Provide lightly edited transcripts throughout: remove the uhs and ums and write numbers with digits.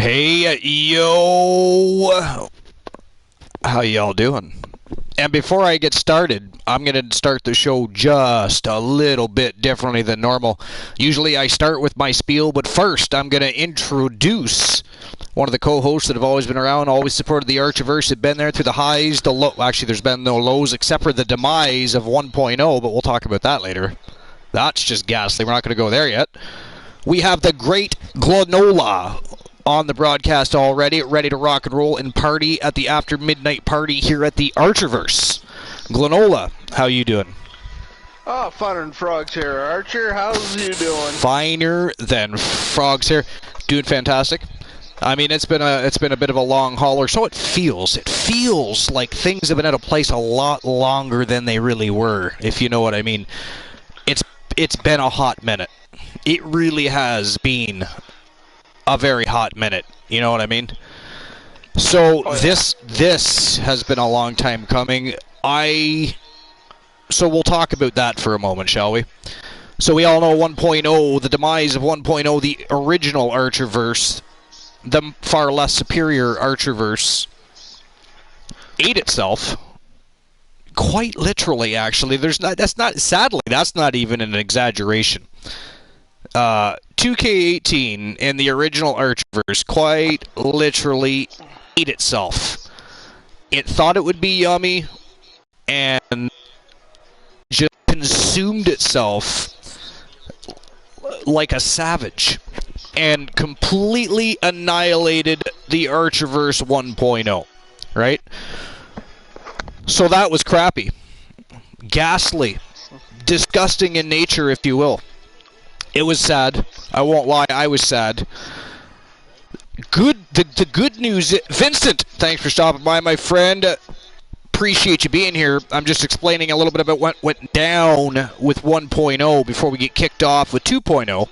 Hey, yo! How y'all doing? And before I get started, I'm going to start the show just a little bit differently than normal. Usually I start with my spiel, but first I'm going to introduce one of the co-hosts that have always been around, always supported the ArcherVerse, have been there through the highs, the low. Actually, there's been no lows except for the demise of 1.0, but we'll talk about that later. That's just ghastly. We're not going to go there yet. We have the great Glanola on the broadcast already, ready to rock and roll and party at the after midnight party here at the ArcherVerse. Glanola, how you doing? Oh, finer than frogs here, Archer. How's you doing? Finer than frogs here. Doing fantastic. I mean, it's been a bit of a long haul, or so it feels. It feels like things have been out of place a lot longer than they really were, if you know what I mean. It's been a hot minute. It really has been a very hot minute. You know what I mean? So this has been a long time coming. So we'll talk about that for a moment, shall we? So we all know 1.0, the demise of 1.0, the original ArcherVerse, the far less superior ArcherVerse, ate itself. Quite literally, actually. Sadly, that's not even an exaggeration. 2K18 in the original ArcherVerse quite literally ate itself. It thought it would be yummy and just consumed itself like a savage and completely annihilated the ArcherVerse 1.0, right? So that was crappy, ghastly, disgusting in nature, if you will. It was sad. I won't lie, I was sad. The good news, Vincent, thanks for stopping by, my friend. Appreciate you being here. I'm just explaining a little bit about what went down with 1.0 before we get kicked off with 2.0.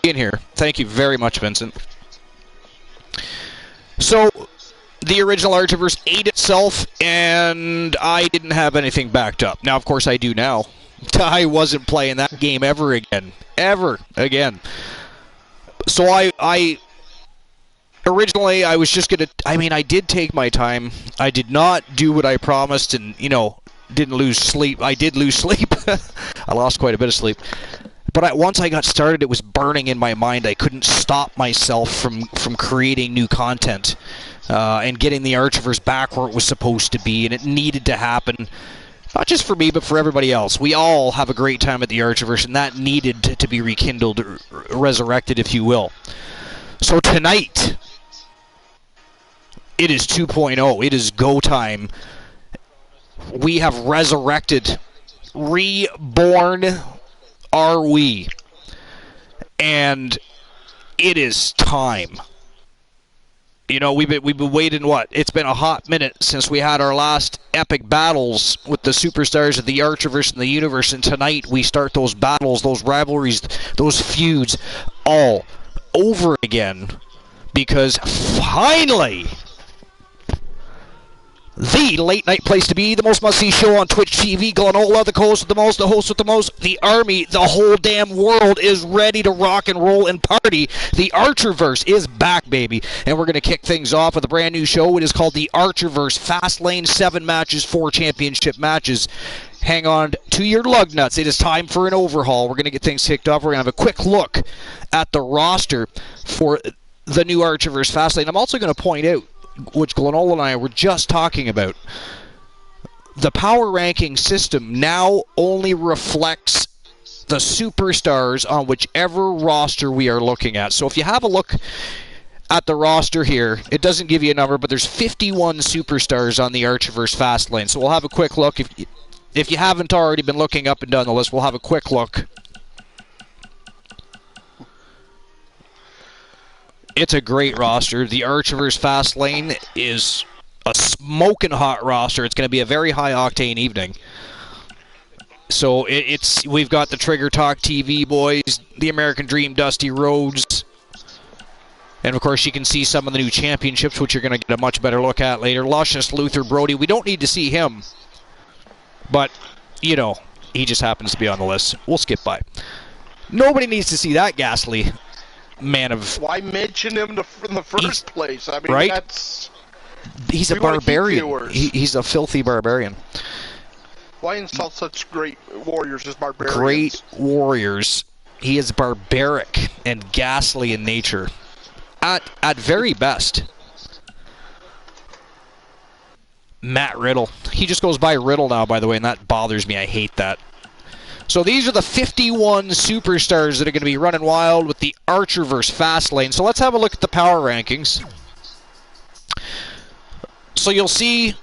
In here. Thank you very much, Vincent. So, the original ArcherVerse ate itself, and I didn't have anything backed up. Now, of course, I do now. I wasn't playing that game ever again. Ever again. So originally, I was just going to... I mean, I did take my time. I did not do what I promised and, you know, didn't lose sleep. I did lose sleep. I lost quite a bit of sleep. But once I got started, it was burning in my mind. I couldn't stop myself from creating new content and getting the ArcherVerse back where it was supposed to be, and it needed to happen. Not just for me, but for everybody else. We all have a great time at the ArcherVerse, and that needed to be rekindled, resurrected, if you will. So tonight, it is 2.0. It is go time. We have resurrected. Reborn are we. And it is time. You know, we've been waiting, what? It's been a hot minute since we had our last epic battles with the superstars of the ArcherVerse and the universe, and tonight we start those battles, those rivalries, those feuds all over again, because finally, the late night place to be, the most must-see show on Twitch TV, Glanola, the co-host with the most, the host with the most, the army, the whole damn world is ready to rock and roll and party. The ArcherVerse is back, baby, and we're going to kick things off with a brand new show. It is called the ArcherVerse Fastlane, 7 matches, 4 championship matches. Hang on to your lug nuts. It is time for an overhaul. We're going to get things kicked off. We're going to have a quick look at the roster for the new ArcherVerse Fastlane. I'm also going to point out, which Glanola and I were just talking about, the power ranking system now only reflects the superstars on whichever roster we are looking at. So if you have a look at the roster here, it doesn't give you a number, but there's 51 superstars on the ArcherVerse Fastlane. So we'll have a quick look. If you haven't already been looking up and down the list, we'll have a quick look. It's a great roster. The ArcherVerse Fastlane is a smoking hot roster. It's going to be a very high-octane evening. So we've got the Trigger Talk TV boys, the American Dream, Dusty Rhodes, and of course you can see some of the new championships, which you're going to get a much better look at later. Luscious Luther Brody. We don't need to see him, but you know, he just happens to be on the list. We'll skip by. Nobody needs to see that ghastly man of... Why mention him in the first place? I mean, right? that's... He's a barbarian. He's a filthy barbarian. Why insult such great warriors as barbarians? Great warriors. He is barbaric and ghastly in nature. At very best. Matt Riddle. He just goes by Riddle now, by the way, and that bothers me. I hate that. So these are the 51 superstars that are going to be running wild with the Archerverse Fastlane. So let's have a look at the power rankings. So you'll see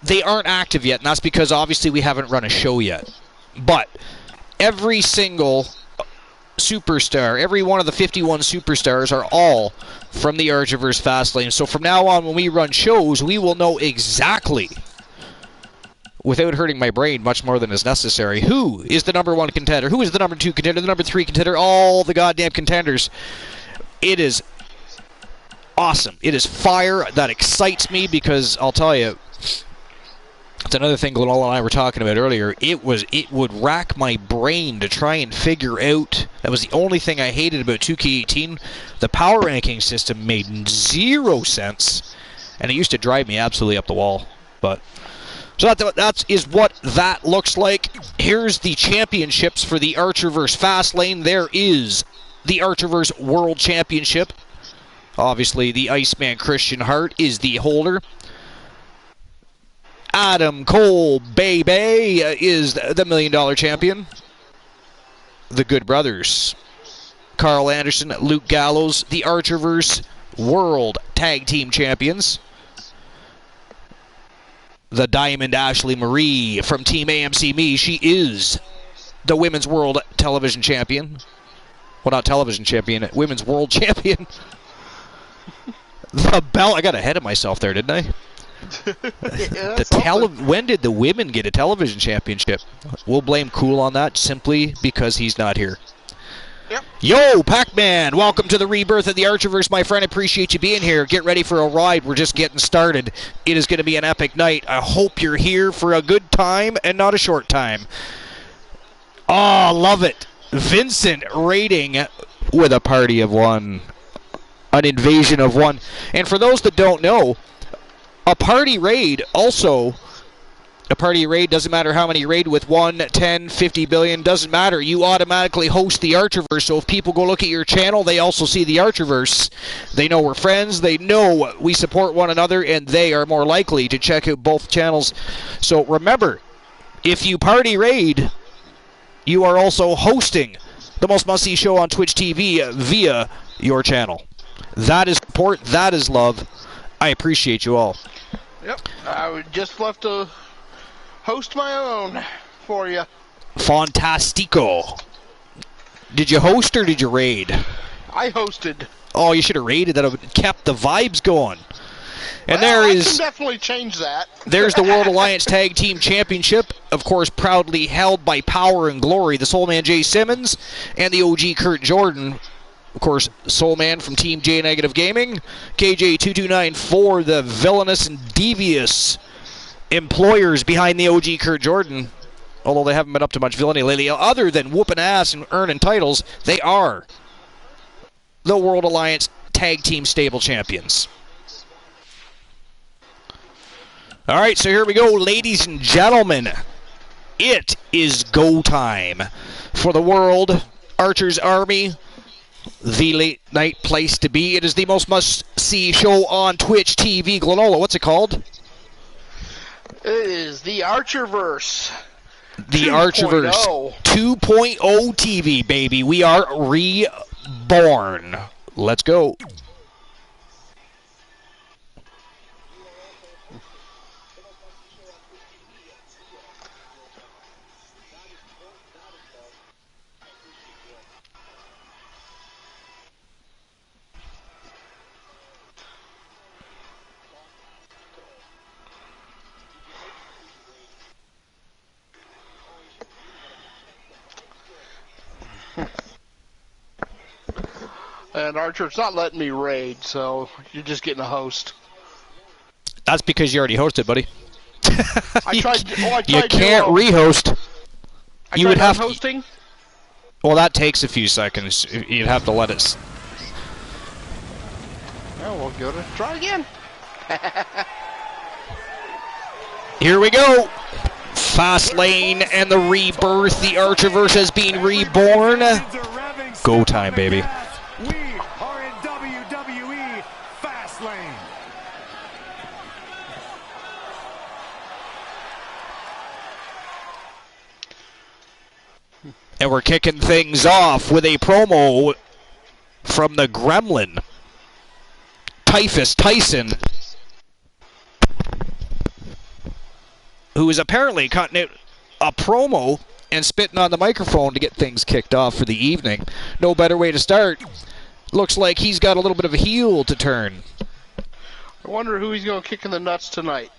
they aren't active yet, and that's because obviously we haven't run a show yet. But every single superstar, every one of the 51 superstars are all from the Archerverse Fastlane. So from now on, when we run shows, we will know exactly, without hurting my brain much more than is necessary, who is the number 1 contender, who is the number 2 contender, the number 3 contender, all the goddamn contenders. It is awesome. It is fire. That excites me because I'll tell you, it's another thing Glenn and I were talking about earlier. It would rack my brain to try and figure out. That was the only thing I hated about 2K18. The power ranking system made 0 sense, and it used to drive me absolutely up the wall. But so that is what that looks like. Here's the championships for the Archerverse Fastlane. There is the Archerverse World Championship. Obviously, the Iceman Christian Hart is the holder. Adam Cole Baby is the $1 Million champion. The Good Brothers, Carl Anderson, Luke Gallows, the Archerverse World Tag Team Champions. The Diamond Ashley Marie from Team AMC Me. She is the Women's World Television Champion. Well, not Television Champion, Women's World Champion. The belt. I got ahead of myself there, didn't I? When did the women get a television championship? We'll blame Cool on that simply because he's not here. Yep. Yo, Pac-Man, welcome to the Rebirth of the Archerverse, my friend. Appreciate you being here. Get ready for a ride. We're just getting started. It is going to be an epic night. I hope you're here for a good time and not a short time. Oh, love it. Vincent raiding with a party of one. An invasion of one. And for those that don't know, a party raid doesn't matter how many you raid with, 1, 10, 50 billion, doesn't matter. You automatically host the Archerverse. So if people go look at your channel, they also see the Archerverse. They know we're friends, they know we support one another, and they are more likely to check out both channels. So remember, if you party raid, you are also hosting the most must-see show on Twitch TV via your channel. That is support, that is love. I appreciate you all. Yep, I would just love to host my own for you. Fantastico. Did you host or did you raid? I hosted. Oh, you should have raided. That would have kept the vibes going. And well, there I is... can definitely change that. There's the World Alliance Tag Team Championship, of course, proudly held by Power and Glory, the Soulman Jay Simmons, and the OG Kurt Jordan. Of course, Soulman from Team J Negative Gaming, KJ229 for the villainous and devious employers behind the OG Kurt Jordan. Although they haven't been up to much villainy lately, other than whooping ass and earning titles, they are the World Alliance Tag Team Stable Champions. All right, so here we go, ladies and gentlemen. It is go time for the World Archers Army. The late night place to be. It is the most must-see show on Twitch TV. Glenola, what's it called? It is the Archerverse. The Archerverse 2.0 TV, baby. We are reborn. Let's go. And Archer's not letting me raid, so you're just getting a host. That's because you already hosted, buddy. I tried. You can't rehost. You would have hosting. Well, that takes a few seconds. You'd have to let it. we'll give it a try again. Here we go. Fast lane and the rebirth. The Archerverse has been reborn. Go time, baby. We are in WWE Fast Lane. And we're kicking things off with a promo from the Gremlin, Typhus Tyson, who is apparently cutting out a promo and spitting on the microphone to get things kicked off for the evening. No better way to start. Looks like he's got a little bit of a heel to turn. I wonder who he's going to kick in the nuts tonight.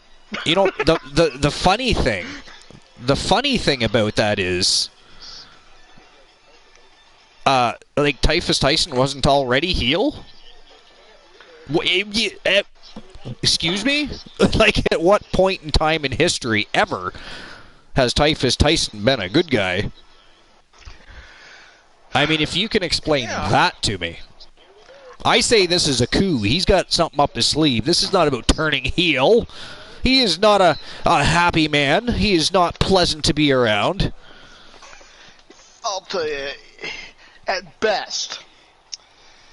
You know, the funny thing about that is, like, Typhus Tyson wasn't already heel? Excuse me? Like, at what point in time in history ever has Typhus Tyson been a good guy? I mean, if you can explain that to me. I say this is a coup. He's got something up his sleeve. This is not about turning heel. He is not a happy man. He is not pleasant to be around. I'll tell you, at best,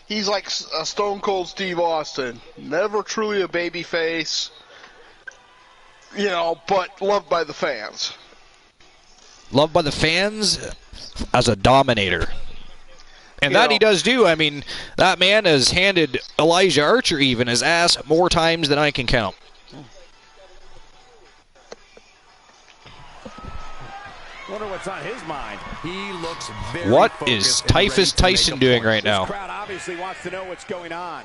he's like a Stone Cold Steve Austin. Never truly a baby face, you know, but loved by the fans. Loved by the fans as a dominator. And that he does do. I mean, that man has handed Elijah Archer even his ass more times than I can count. Wonder what's on his mind. He looks very What focused is and Typhus ready to Tyson make a doing point. right now? This crowd obviously wants to know what's going on.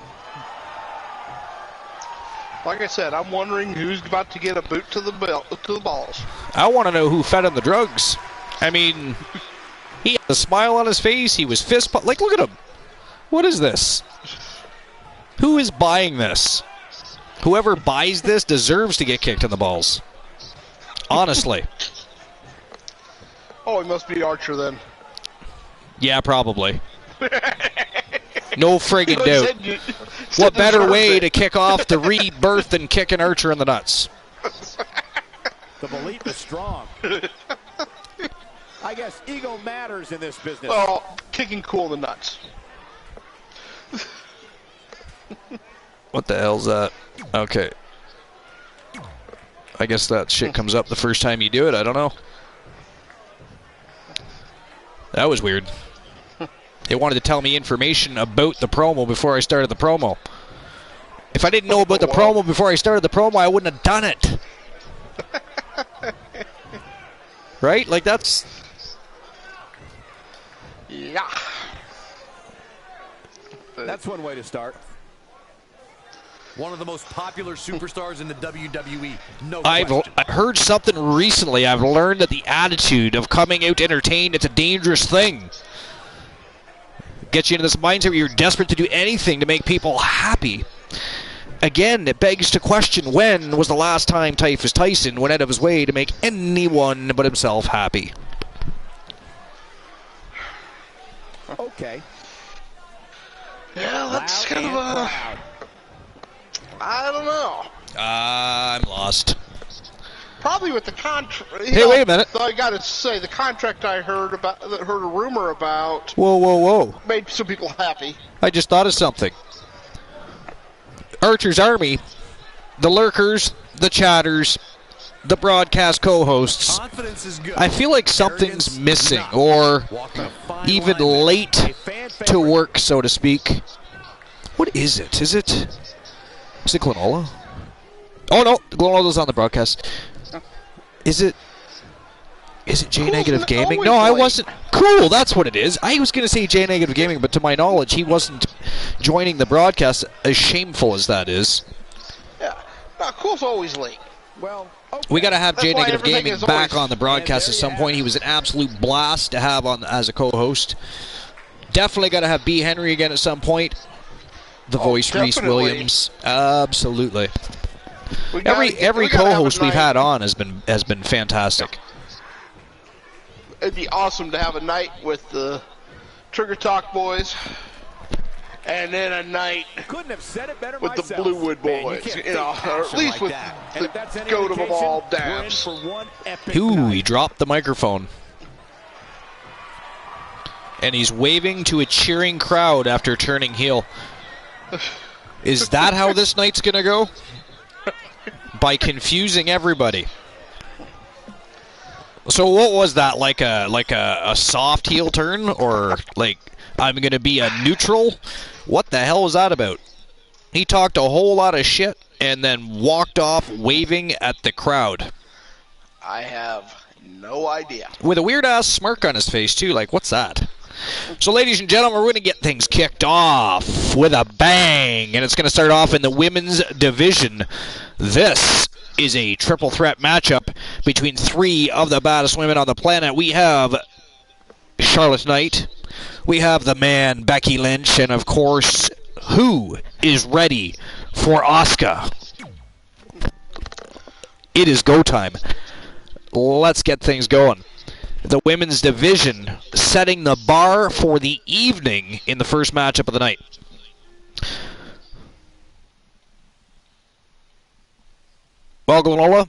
Like I said, I'm wondering who's about to get a boot to the balls. I want to know who fed him the drugs. I mean, he had a smile on his face. He was fist pump. Like, look at him. What is this? Who is buying this? Whoever buys this deserves to get kicked in the balls. Honestly. Oh, it must be Archer then. Yeah, probably. No friggin' doubt. What Said better way it. to kick off the rebirth than kicking Archer in the nuts? The belief is strong. I guess ego matters in this business. Well, kicking cool in the nuts. What the hell's that? Okay. I guess that shit comes up the first time you do it. I don't know. That was weird. They wanted to tell me information about the promo before I started the promo. If I didn't know about the promo before I started the promo, I wouldn't have done it. Right? Like, that's... Yeah. That's one way to start. One of the most popular superstars in the WWE. No question. I've heard something recently. I've learned that the attitude of coming out entertained, it's a dangerous thing. Gets you into this mindset where you're desperate to do anything to make people happy. Again, it begs to question, when was the last time Typhus Tyson went out of his way to make anyone but himself happy? Okay. Yeah, that's kind of a... I don't know. I'm lost. Probably with the contract. Hey, wait a minute. I got to say, the contract I heard a rumor about. Whoa, whoa, whoa. Made some people happy. I just thought of something. Archer's Army, the lurkers, the chatters, the broadcast co-hosts. Confidence is good. I feel like something's missing, or even late to work, so to speak. What is it? Is it Glenola? Oh no, Glenola's on the broadcast. Is it J Negative Gaming? No, I wasn't. Cool, that's what it is. I was going to say J Negative Gaming, but to my knowledge, he wasn't joining the broadcast, as shameful as that is. Yeah, no, Cool's always late. Well, okay. We got to have That's J why Negative everything Gaming is back always- on the broadcast at some point. He was an absolute blast to have on as a co-host. Definitely got to have B. Henry again at some point. The voice, Reese definitely. Williams. Absolutely. We gotta Every we gotta have a co-host we've night- had on has been fantastic. It'd be awesome to have a night with the Trigger Talk boys and then a night Couldn't have said it better with myself. the Bluewood Boys, Man, or at least with the goat of them all, Dabs. Ooh, he dropped the microphone. And he's waving to a cheering crowd after turning heel. Is that how this night's gonna go? By confusing everybody. So what was that, like a soft heel turn, or like I'm gonna be a neutral? What the hell was that about? He talked a whole lot of shit and then walked off waving at the crowd. I have no idea. With a weird ass smirk on his face too, like what's that? So ladies and gentlemen, we're going to get things kicked off with a bang, and it's going to start off in the women's division. This is a triple threat matchup between three of the baddest women on the planet. We have Charlotte Knight, we have the man Becky Lynch, and of course, who is ready for Asuka? It is go time. Let's get things going. The women's division setting the bar for the evening in the first matchup of the night. Well, Glenola,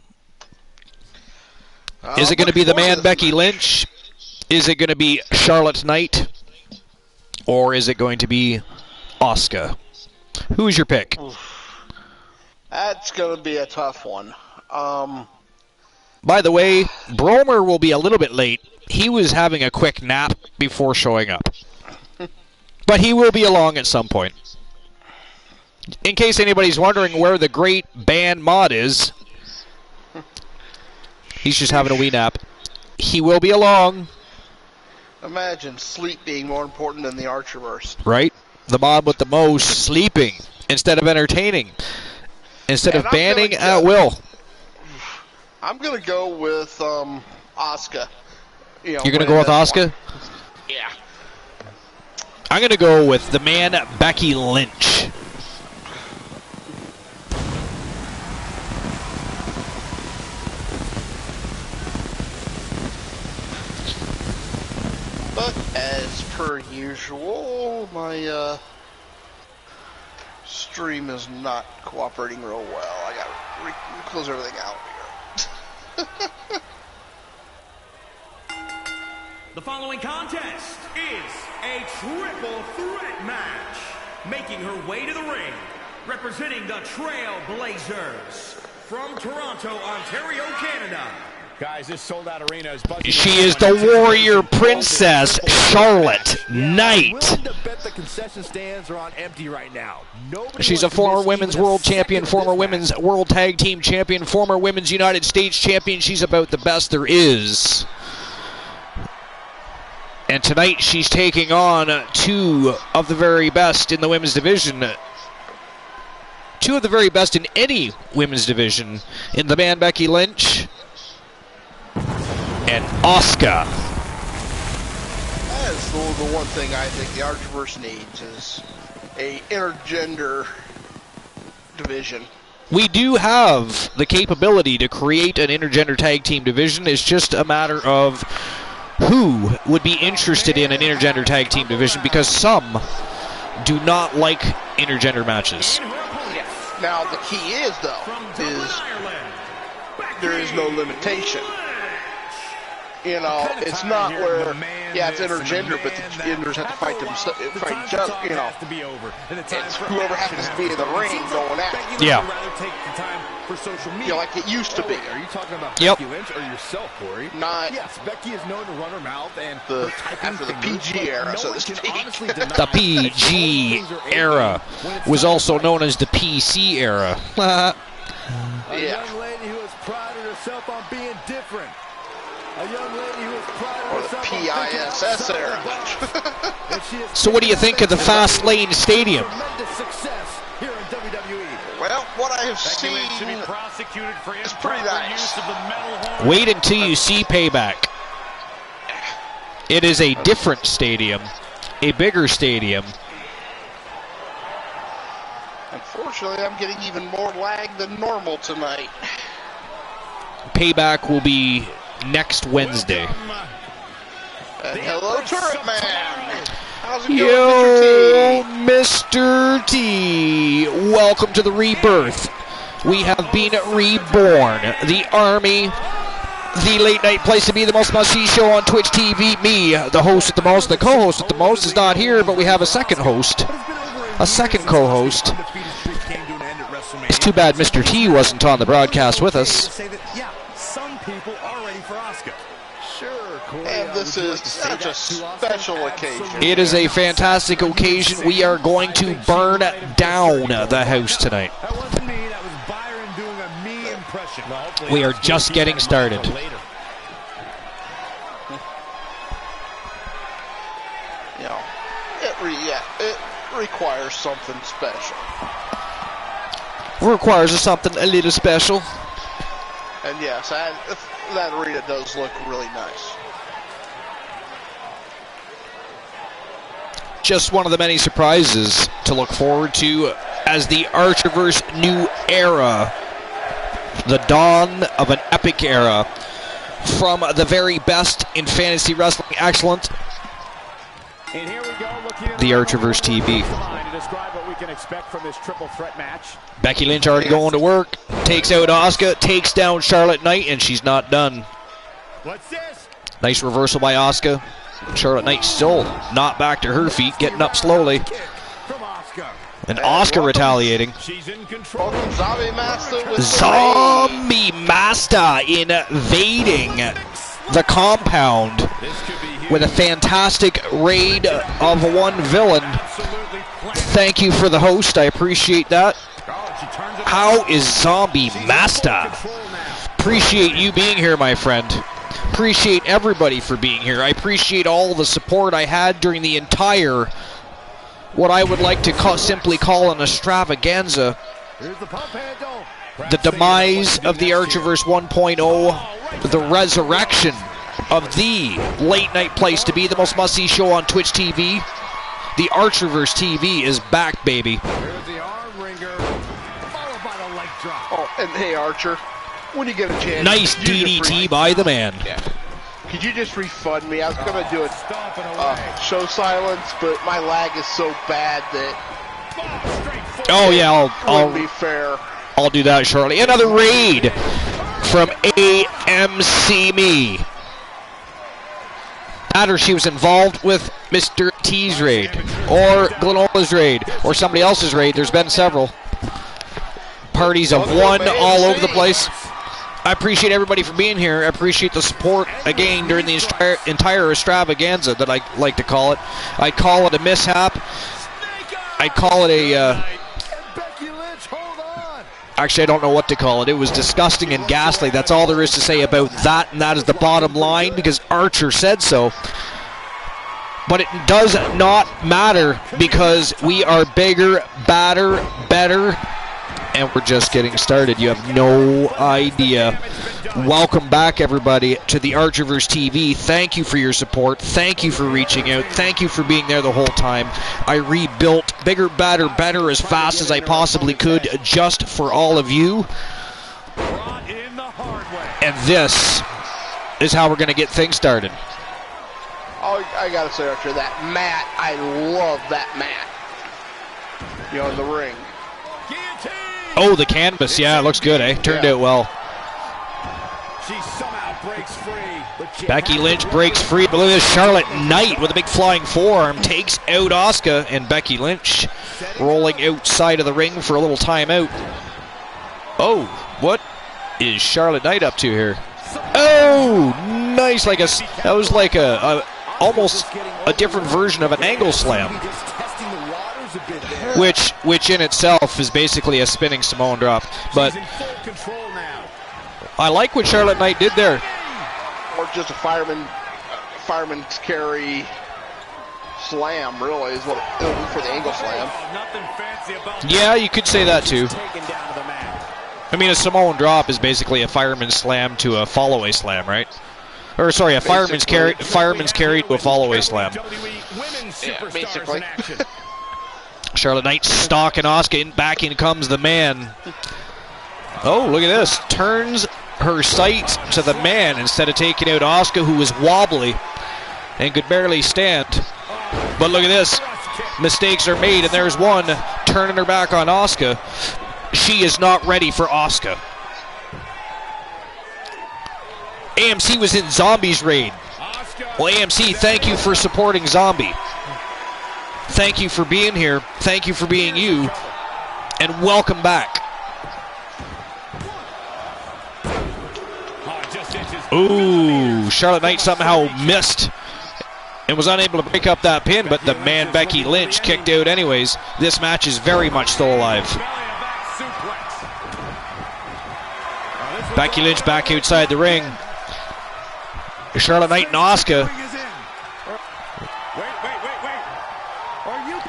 is it going to be the man Becky Lynch? Is it going to be Charlotte Knight? Or is it going to be Asuka? Who's your pick? That's going to be a tough one. By the way, Bromer will be a little bit late. He was having a quick nap before showing up. But he will be along at some point. In case anybody's wondering where the great band Mod is, he's just having a wee nap. He will be along. Imagine sleep being more important than the Archerverse. Right? The Mod with the most sleeping instead of entertaining. Instead of banning at will. I'm going to go with Asuka. You're going to go with Asuka? Yeah. I'm going to go with the man Becky Lynch. But as per usual, my stream is not cooperating real well. I got to close everything out here. The following contest is a triple threat match. Making her way to the ring, representing the Trailblazers from Toronto, Ontario, Canada. Guys, this sold-out arena is buzzing. She is the warrior princess, Charlotte Knight. To bet the concession stands are on empty right now. She's a former women's world champion, former women's world tag team champion, former women's United States champion. She's about the best there is. And tonight she's taking on two of the very best in the women's division. Two of the very best in any women's division. In the man Becky Lynch and Asuka. That's the one thing I think the Archerverse needs is a intergender division. We do have the capability to create an intergender tag team division. It's just a matter of who would be interested in an intergender tag team division, because some do not like intergender matches. Now the key is, though, there is no limitation. You know, it's not where, yeah, it's intergender, but the genders have to fight each other, you know. It's whoever happens to be in the ring going at it. Yeah. You know, like it used to be. Are you talking about Yep. Becky Lynch or yourself, Corey? Not Yes, Becky is known to run her mouth and after the PG era, so to speak. The PG era was also known as the PC era. A Yeah. young lady who has prided herself on being different. A young lady who has prided Or the herself PISS era. And she has So what do you think of the Fast Lane Stadium? tremendous success here in WWE. Well, what I have Becky seen Lynch to be prosecuted for is pretty improper nice. use of the metal horn. Wait until you see Payback. It is a different stadium, a bigger stadium. Unfortunately, I'm getting even more lag than normal tonight. Payback will be next Wednesday. And hello, Turret Man. How's it going, Yo, Mr. T? Mr. T. Welcome to the Rebirth. We have been reborn. The Army, the late night place to be, the most must-see show on Twitch TV. Me, the host with the most, the co-host with the most, is not here, but we have a second host. A second co-host. It's too bad Mr. T wasn't on the broadcast with us. And this is such a special occasion. It is a fantastic occasion. We are going to burn down the house tonight. That wasn't me, that was Byron doing a me impression. We are just getting started. You know, it requires something special. Requires something a little special. And yes, that arena does look really nice. Just one of the many surprises to look forward to as the Archerverse new era, the dawn of an epic era, from the very best in fantasy wrestling excellence, And here we go, looking at the Archerverse TV. to describe what we can expect from this triple threat match. Becky Lynch already going to work, takes out Asuka, takes down Charlotte Knight, and she's not done. What's this? Nice reversal by Asuka. Charlotte Knight still not back to her feet, getting up slowly. From Asuka. And Asuka retaliating. She's in control. Welcome, Zombie Master with the Zombie Master invading the compound with a fantastic raid of one villain. Thank you for the host, I appreciate that. How is Zombie Master? Appreciate you being here, my friend. Appreciate everybody for being here. I appreciate all the support I had during the entire, what I would like to simply call an extravaganza. The demise of the Archerverse 1.0, the resurrection of the late night place to be, the most must-see show on Twitch TV. The Archerverse TV is back, baby. Here's the arm wringer, followed by the leg drop. Oh, and hey, Archer, when you get a chance, Nice could you just DDT by the man. Could you just refund me? I was going to do a show silence, but my lag is so bad that Oh yeah, wouldn't be fair. I'll do that shortly. Another raid from AMC Me. That or she was involved with Mr. T's raid, or Glenola's raid, or somebody else's raid. There's been several. Parties of one all over the place. I appreciate everybody for being here. I appreciate the support again during the entire extravaganza that I like to call it. I call it a mishap. I call it a... Actually, I don't know what to call it. It was disgusting and ghastly. That's all there is to say about that, and that is the bottom line, because Archer said so. But it does not matter, because we are bigger, badder, better, and we're just getting started. You have no idea. Welcome back, everybody, to the Archerverse TV. Thank you for your support. Thank you for reaching out. Thank you for being there the whole time. I rebuilt bigger, badder, better as fast as I possibly could just for all of you. And this is how we're going to get things started. Oh, I gotta say, Archer, that mat, I love that mat. You know, in the ring. Oh, the canvas, yeah, it looks good, eh? Turned out well. She somehow breaks free. Becky Lynch breaks free, but look at this. Charlotte Knight with a big flying forearm takes out Asuka, and Becky Lynch rolling outside of the ring for a little timeout. Oh, what is Charlotte Knight up to here? Oh, nice, that was like almost a different version of an angle slam, which in itself is basically a spinning Samoan drop. But I like what Charlotte Knight did there. Or just a fireman's carry slam, really, is what it will be for the angle slam. Yeah, you could say that too. I mean, a Samoan drop is basically a fireman's slam to a follow-away slam, right? Or sorry, a fireman's carry to a follow-away slam. Yeah, basically. Charlotte Knight stalking Asuka, and back in comes the man. Oh, look at this. Turns her sights to the man instead of taking out Asuka, who was wobbly and could barely stand. But look at this. mistakes are made, and there's one turning her back on Asuka. She is not ready for Asuka. AMC was in Zombie's raid. Well, AMC, thank you for supporting Zombie. Thank you for being here. Thank you for being you. And welcome back. Ooh, Charlotte Knight somehow missed and was unable to break up that pin, but the man Becky Lynch kicked out anyways. This match is very much still alive. Becky Lynch back outside the ring. Charlotte Knight and Asuka.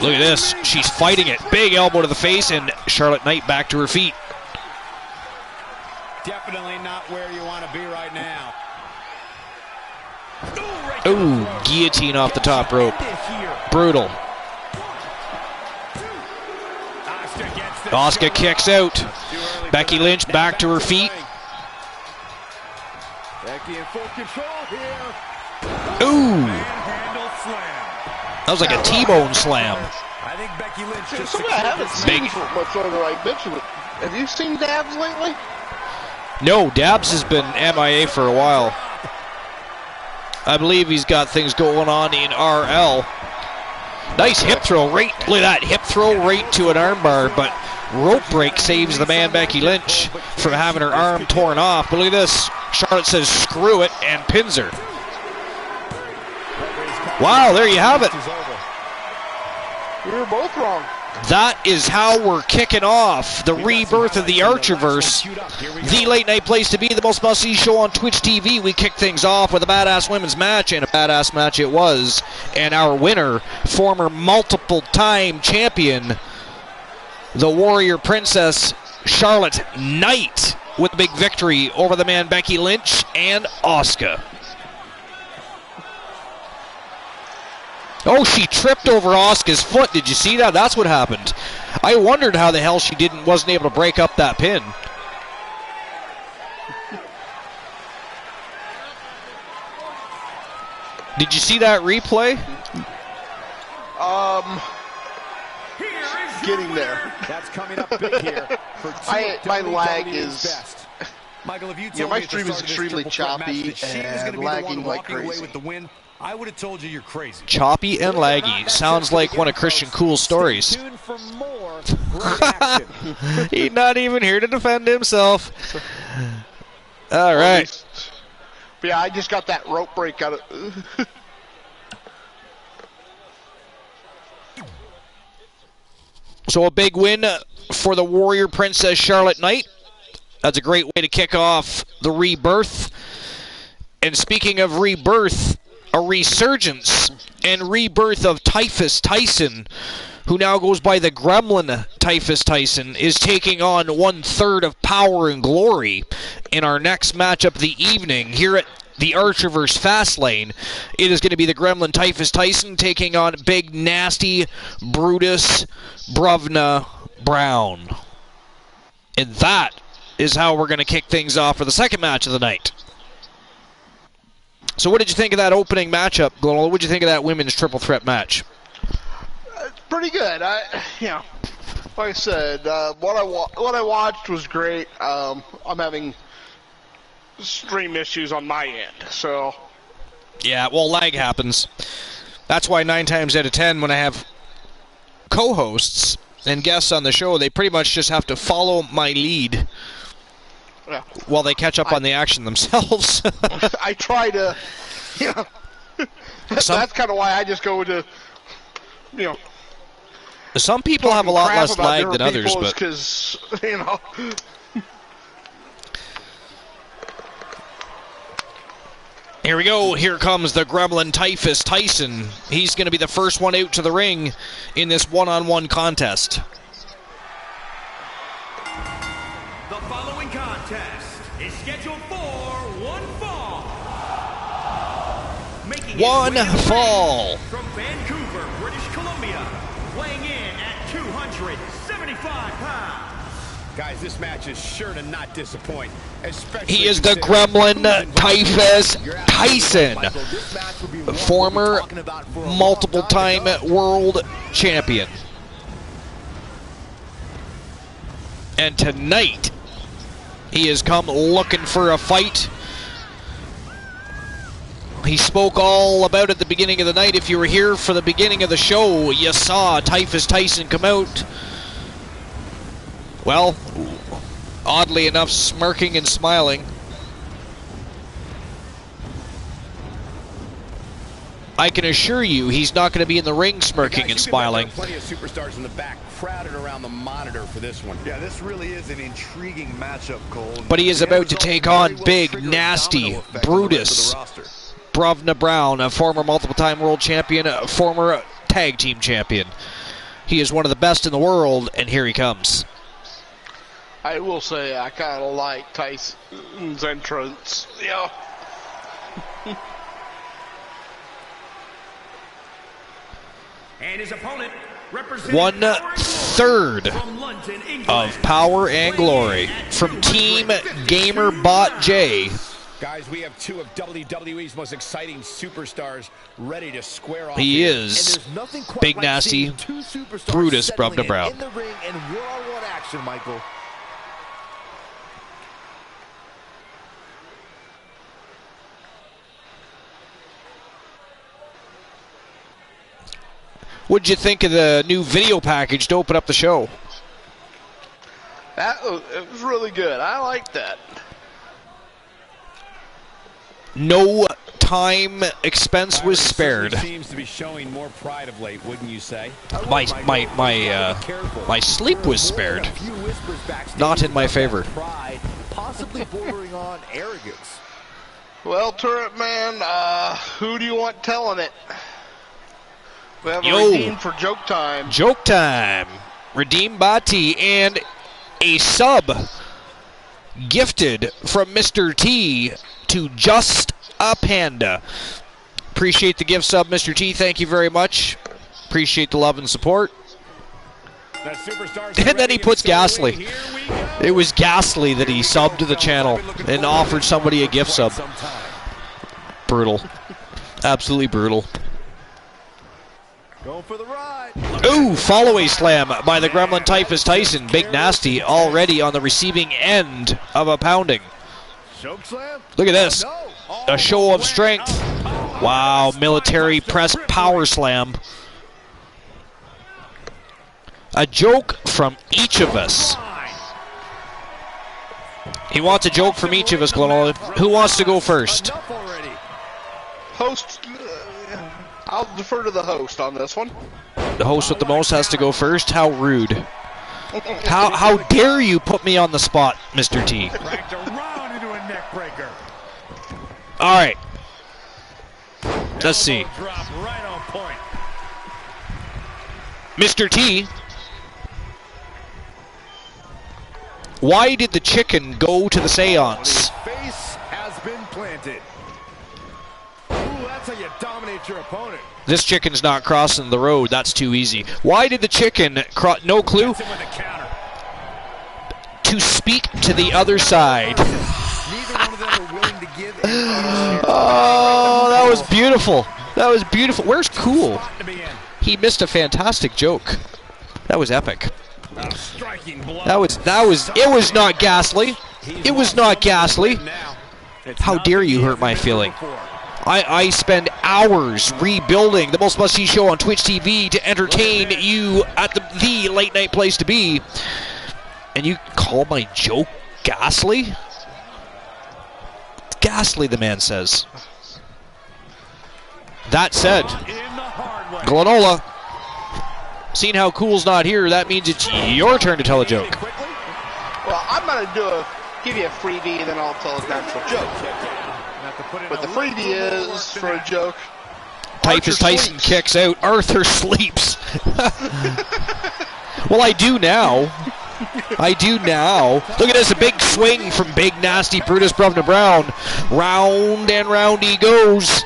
Look at this. She's fighting it. Big elbow to the face, and Charlotte Knight back to her feet. Definitely not where you want to be right now. Ooh, guillotine off the top rope. Brutal. Asuka kicks out. Becky Lynch back to her feet. Becky in full control here. Ooh. That was like a T-bone slam. I think Becky Lynch just Something I haven't seen Big. much over. I mentioned it. Have you seen Dabs lately? No, Dabs has been MIA for a while. I believe he's got things going on in RL. Nice hip throw, right, look at that, hip throw right to an armbar, but rope break saves the man Becky Lynch from having her arm torn off. But look at this, Charlotte says screw it and pins her. Wow, there you have it. We were both wrong. That is how we're kicking off the rebirth of the Archerverse. The late night place to be, the most must-see show on Twitch TV. We kick things off with a badass women's match, and a badass match it was. And our winner, former multiple-time champion, the Warrior Princess Charlotte Knight, with a big victory over the man Becky Lynch and Asuka. Oh, she tripped over Asuka's foot. Did you see that? That's what happened. I wondered how the hell she wasn't able to break up that pin. Did you see that replay? Getting there. That's coming up big here. My lag is. Best. Michael, if you Yeah, told my me at the stream is start of this extremely triple threat choppy match that she was and gonna be the lagging one like walking away crazy. with the win, I would have told you you're crazy. Choppy and laggy. Sounds like one of Christian Cool's stories. Stay tuned for more great action. He's not even here to defend himself. All right. But yeah, I just got that rope break out of. So a big win for the Warrior Princess Charlotte Knight. That's a great way to kick off the rebirth. And speaking of rebirth, a resurgence and rebirth of Typhus Tyson, who now goes by the Gremlin Typhus Tyson, is taking on 1/3 of Power and Glory in our next matchup of the evening here at the Archerverse Fastlane. It is going to be the Gremlin Typhus Tyson taking on Big Nasty Brutus Bravna Brown. And that is how we're going to kick things off for the second match of the night. So what did you think of that opening matchup, Global? What did you think of that women's triple threat match? It's pretty good. Like I said, what I watched was great. I'm having stream issues on my end, so. Yeah, well, lag happens. That's why 9 times out of 10, when I have co-hosts and guests on the show, they pretty much just have to follow my lead. Yeah. While they catch up on the action themselves. I try to, that's kind of why I just go to, Some people have a lot less lag than others, but because here we go. Here comes the Gremlin Typhus Tyson. He's going to be the first one out to the ring in this one-on-one contest. The following contest is scheduled for one fall. Making his One way to the fall. ring from Vancouver, British Columbia, weighing in at 275 pounds, Guys, this match is sure to not disappoint. Especially He is the Gremlin Tyson, former multiple-time world champion. And tonight, he has come looking for a fight. He spoke all about it at the beginning of the night. If you were here for the beginning of the show, you saw Typhus Tyson come out. Well, oddly enough, smirking and smiling. I can assure you he's not going to be in the ring smirking and smiling. Plenty of superstars in the back crowded around the monitor for this one. Yeah, this really is an intriguing matchup, Cole. But he is about to take on big, nasty Brutus Brovna Brown, a former multiple-time world champion, a former tag team champion. He is one of the best in the world, and here he comes. I will say I kind of like Tyson's entrance. Yeah. And his opponent, representing 1/3 from London, England, of Power and Glory from Team GamerBot J. Guys, we have two of WWE's most exciting superstars ready to square off. He here. is And there's nothing quite big, like nasty seeing two superstars Brutus settling Brovna Brown. in the ring and one-on-one action, Michael. What'd you think of the new video package to open up the show? It was really good. I like that. No time expense was spared. Seems to be showing more pride of late, wouldn't you say? My sleep was spared. Not in my favor. Pride, possibly bordering on arrogance. Well, Turret Man, who do you want telling it? We have a Yo. redeem for joke time. Joke time. Redeemed by T, and a sub gifted from Mr. T to Just a Panda. Appreciate the gift sub, Mr. T. Thank you very much. Appreciate the love and support. And then he puts Ghastly. It was Ghastly that he subbed to the channel and offered somebody a gift sub. Brutal. Absolutely brutal. Going for the ride. Ooh, follow-away slam by the Gremlin Typhus Tyson. Big Nasty already on the receiving end of a pounding. Choke slam. Look at this. A show of strength. Wow, military press power slam. A joke from each of us. He wants a joke from each of us, Glenn. Who wants to go first? Host, I'll defer to the host on this one. The host with the most has to go first? How rude. How dare you put me on the spot, Mr. T? Cracked around into a neck breaker. All right. Let's see. Drop right on point. Mr. T, why did the chicken go to the seance? Face has been planted. Ooh, that's how you dominate your opponent. This chicken's not crossing the road. That's too easy. Why did the chicken no clue? Hits him with a counter. To speak to the other side. Neither one of them are willing to give an inch. Oh, that was beautiful. That was beautiful. Where's Cool? Spot to be in. He missed a fantastic joke. That was epic. A striking blow. It was not Ghastly. It was not Ghastly. Now, How dare you hurt my feeling? I spend hours rebuilding the Most Must See show on Twitch TV to entertain you at the late night place to be. And you call my joke Ghastly? Ghastly, the man says. That said, Glenola, seeing how Cool's not here, that means it's your turn to tell a joke. Well, I'm going to give you a freebie and then I'll tell an actual joke. But the freebie is for a joke. Typhus Tyson kicks out. Arthur sleeps. Well, I do now. I do now. Look at this, a big swing from big nasty Brutus Brovna Brown. Round and round he goes.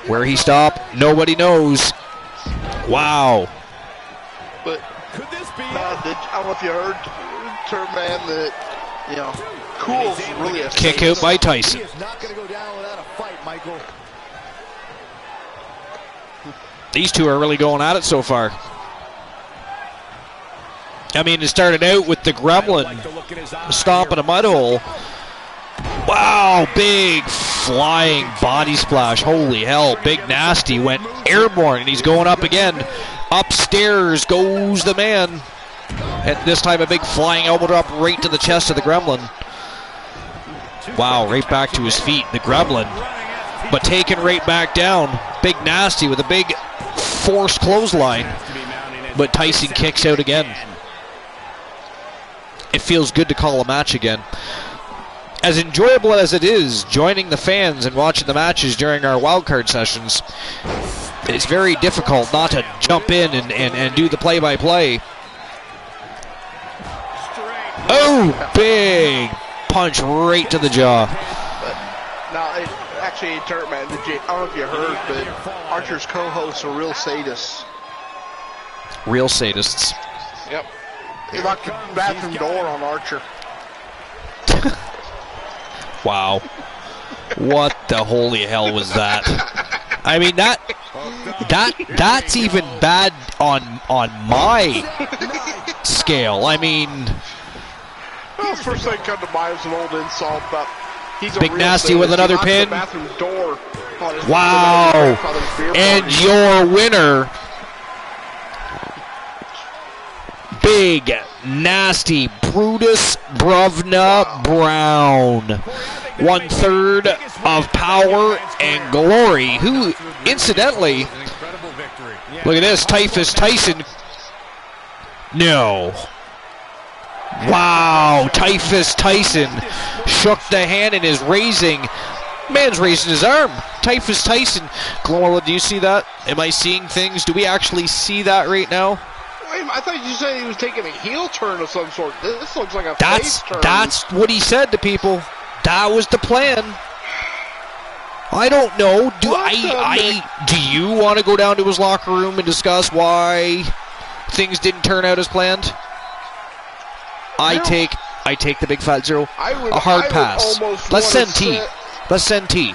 Where he stopped, nobody knows. Wow. But Could this be I don't know if you heard, man, that, you know, Cool's really a Kick out by Tyson. He is not going to go down without a fight, Michael. These two are really going at it so far. I mean, it started out with the Gremlin stomping a mud hole. Wow, big flying body splash. Holy hell, Big Nasty went airborne, and he's going up again. Upstairs goes the man. And this time a big flying elbow drop right to the chest of the Gremlin. Wow, right back to his feet, the Gremlin. But taken right back down. Big Nasty with a big forced clothesline. But Tyson kicks out again. It feels good to call a match again. As enjoyable as it is, joining the fans and watching the matches during our wildcard sessions, it's very difficult not to jump in and do the play-by-play. Oh, big punch right to the jaw. Now, actually, Dirt Man, I don't know if you heard, but Archer's co-hosts are real sadists. Real sadists. Yep. He locked the bathroom door on Archer. Wow. What the holy hell was that? I mean, that's even bad on my scale. I mean, well, first thing come to mind is an old insult, but he's a Big real Nasty sadist. with another He pin. locked the bathroom door on his Wow. And party. your winner, Big Nasty Brutus Brovna Brown. 1/3 of Power and Glory, who, incidentally, look at this, Typhus Tyson. No. Wow, Typhus Tyson shook the hand and is raising. Man's raising his arm. Typhus Tyson. Gloria, do you see that? Am I seeing things? Do we actually see that right now? Wait, I thought you said he was taking a heel turn of some sort. This looks like a face turn. That's what he said to people. That was the plan. I don't know. Do you want to go down to his locker room and discuss why things didn't turn out as planned? I take the big fat zero. A hard pass. Let's send T. Let's send T.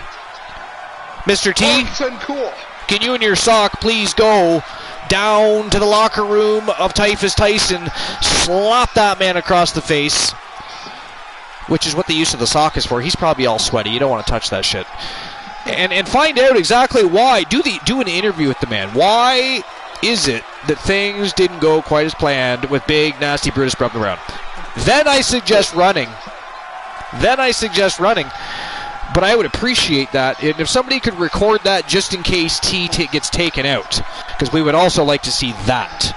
Mr. T, send Cool. Can you and your sock please go down to the locker room of Typhus Tyson, slap that man across the face, which is what the use of the sock is for. He's probably all sweaty. You don't want to touch that shit. And find out exactly why. Do an interview with the man. Why is it that things didn't go quite as planned with Big Nasty Brutus Broken Brown? Then I suggest running. But I would appreciate that. And if somebody could record that just in case T gets taken out, because we would also like to see that.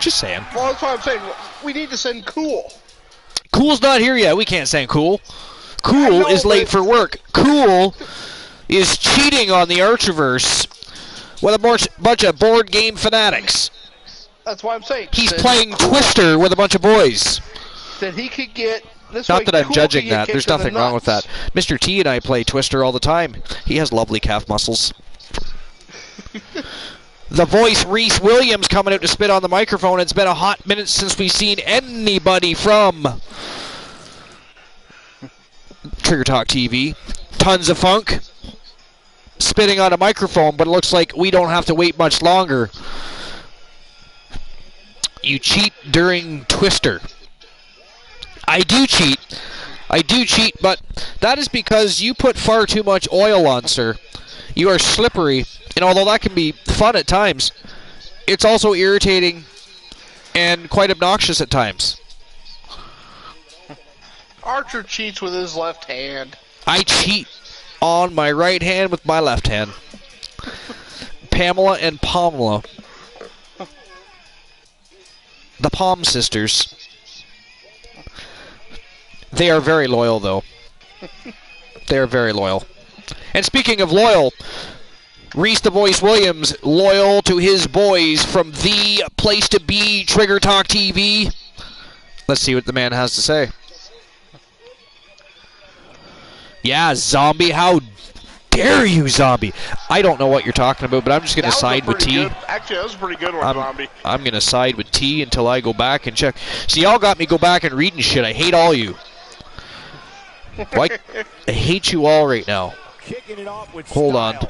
Just saying. Well, that's what I'm saying. We need to send Cool. Cool's not here yet. We can't send Cool. Cool is late for work. Cool is cheating on the Archerverse with a bunch of board game fanatics. That's why I'm saying. He's playing Twister with a bunch of boys. That he could get... Not that I'm judging that. There's nothing wrong with that. Mr. T and I play Twister all the time. He has lovely calf muscles. The voice, Reese Williams, coming out to spit on the microphone. It's been a hot minute since we've seen anybody from Trigger Talk TV. Tons of funk. Spitting on a microphone, but it looks like we don't have to wait much longer. You cheat during Twister. I do cheat, but that is because you put far too much oil on, sir. You are slippery, and although that can be fun at times, it's also irritating and quite obnoxious at times. Archer cheats with his left hand. I cheat on my right hand with my left hand. Pamela and Pamela. The Palm sisters. They are very loyal, though. They are very loyal. And speaking of loyal, Reese the Voice Williams, loyal to his boys from the place to be, Trigger Talk TV. Let's see what the man has to say. Yeah, zombie, how dare you, Zombie? I don't know what you're talking about, but I'm just going to side with T. Actually, that was a pretty good one, Zombie. I'm going to side with T until I go back and check. See, y'all got me go back and reading shit. I hate all you. Like, I hate you all right now. Kicking it off with Hold style. on.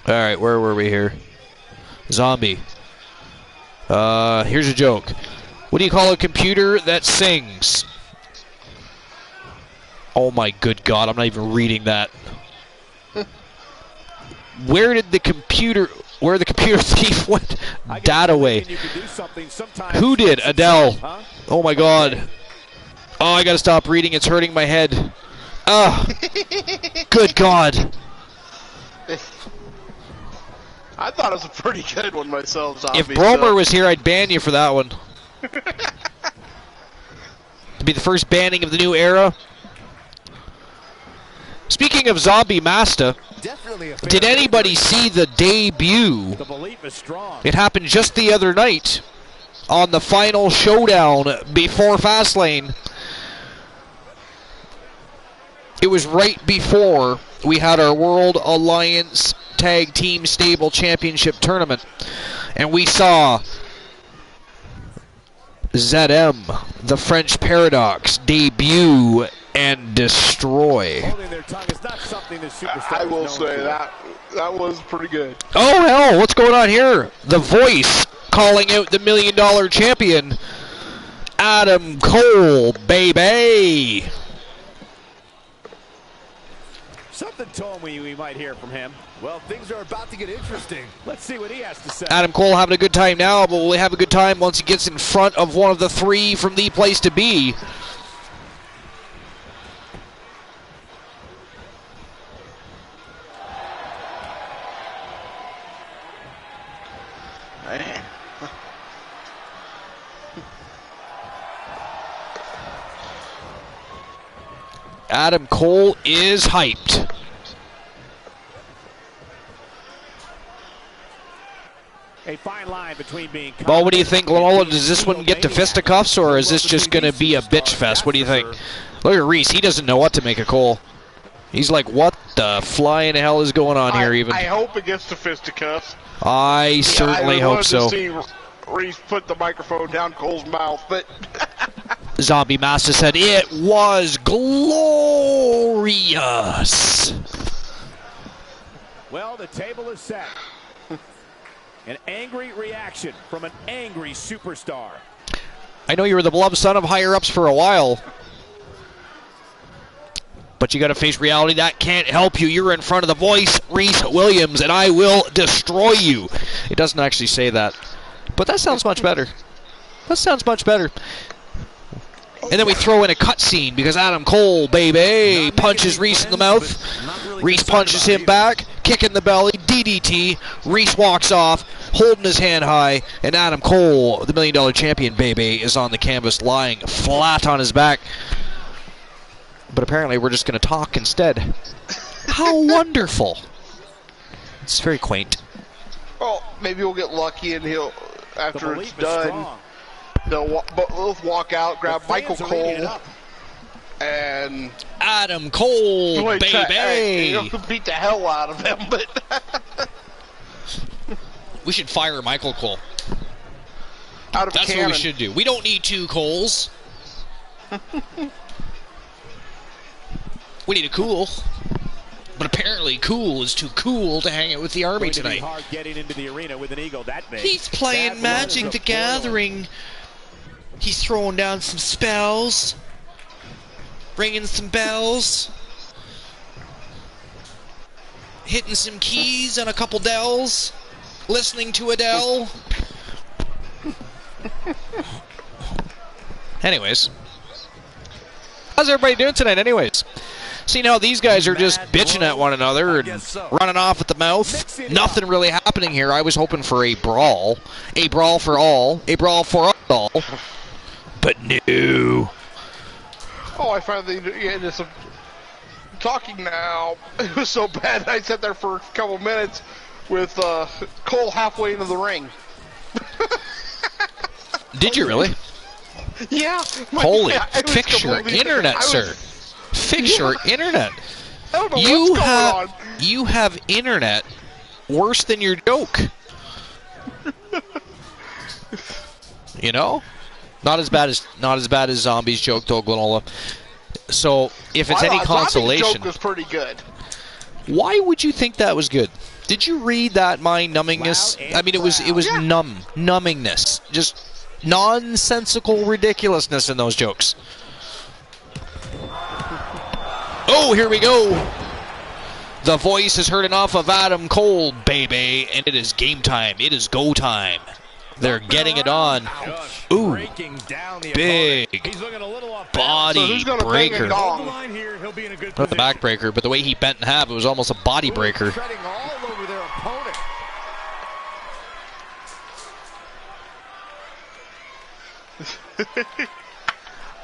All right, where were we here? Zombie. Here's a joke. What do you call a computer that sings? Oh my good God, I'm not even reading that. Where the computer thief went data away? Who did? Adele. Huh? Oh my God. Oh, I gotta stop reading, it's hurting my head. Ah. Good God. I thought it was a pretty good one myself, Zombie. If Bromer was here, I'd ban you for that one. To be the first banning of the new era. Speaking of Zombie Master, did anybody see the debut? The belief is strong. It happened just the other night on the final showdown before Fastlane. It was right before we had our World Alliance Tag Team Stable Championship Tournament. And we saw ZM, the French Paradox, debut and destroy. Holding their tongue is not something the superstar I will is known say for. that was pretty good. Oh hell, what's going on here? The Voice calling out the $1 Million champion, Adam Cole, baby. Something told me we might hear from him. Well, things are about to get interesting. Let's see what he has to say. Adam Cole having a good time now, but will he have a good time once he gets in front of one of the three from the place to be? Man. Adam Cole is hyped. A fine line between being. Well, what do you think, Lanola? Does this one get to fisticuffs, or is this just going to be a bitch fest? What do you think? Look at Reese. He doesn't know what to make of Cole. He's like, what the flying hell is going on here even? I hope it gets to fisticuffs. I certainly hope so. I would love to see Reese put the microphone down Cole's mouth, but... Zombie Master said, it was glorious. Well, the table is set. An angry reaction from an angry superstar. I know you were the beloved son of higher-ups for a while, but you got to face reality. That can't help you. You're in front of the Voice, Reese Williams, and I will destroy you. It doesn't actually say that, but that sounds much better. That sounds much better. And then we throw in a cutscene because Adam Cole, baby, punches Reese in the mouth. Reese punches him back, kick in the belly, DDT. Reese walks off, holding his hand high, and Adam Cole, the $1 Million champion, baby, is on the canvas lying flat on his back. But apparently we're just going to talk instead. How wonderful. It's very quaint. Well, maybe we'll get lucky and he'll, after it's done, they'll both walk out, grab Michael Cole, and Adam Cole, baby. He'll beat the hell out of him, but we should fire Michael Cole. Out of That's cannon. what we should do. We don't need two Coles. We need a Cool. But apparently Cool is too cool to hang out with the Army tonight. Hard getting into the arena with an eagle that big. He's playing Magic the Gathering. He's throwing down some spells, ringing some bells, hitting some keys on a couple dells, listening to Adele. Anyways, how's everybody doing tonight anyways? See how these guys are just bitching at one another and running off at the mouth. Nothing really happening here. I was hoping for a brawl for all, a brawl for all. But no. Oh, I finally get into some talking now. It was so bad. I sat there for a couple minutes with Cole halfway into the ring. Did you really? Yeah. Holy, fix your internet, sir. Fix your internet. I don't know what's going on. You have internet worse than your joke. You know? Not as bad as Zombie's joke though, Glenola. So if it's any consolation, Zombie's joke was pretty good. Why would you think that was good? Did you read that mind-numbingness? I mean, it was numbingness, just nonsensical ridiculousness in those jokes. Oh, here we go. The voice has heard enough of Adam Cole, baby, and it is game time. It is go time. They're getting it on. Ooh, big body breaker. Not the back breaker, but the way he bent in half, it was almost a body breaker.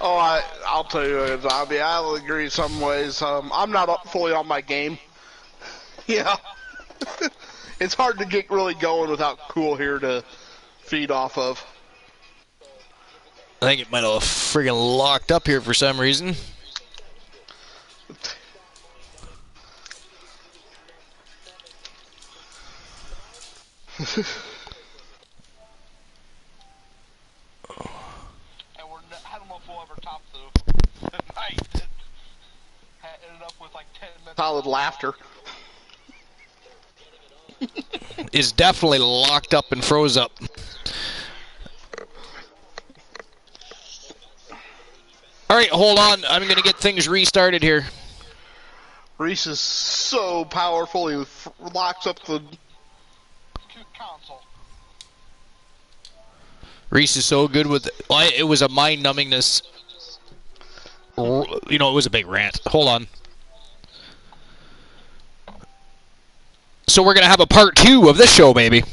Oh, I'll tell you, Zombie, I'll agree in some ways. I'm not fully on my game. Yeah. It's hard to get really going without Cool here to feed off of. I think it might have friggin' locked up here for some reason. Solid laughter. Is definitely locked up and froze up. Alright, hold on. I'm going to get things restarted here. Reese is so powerful, he locks up the console. Reese is so good with... It was a mind-numbingness. You know, it was a big rant. Hold on. So we're going to have a part 2 of this show, baby.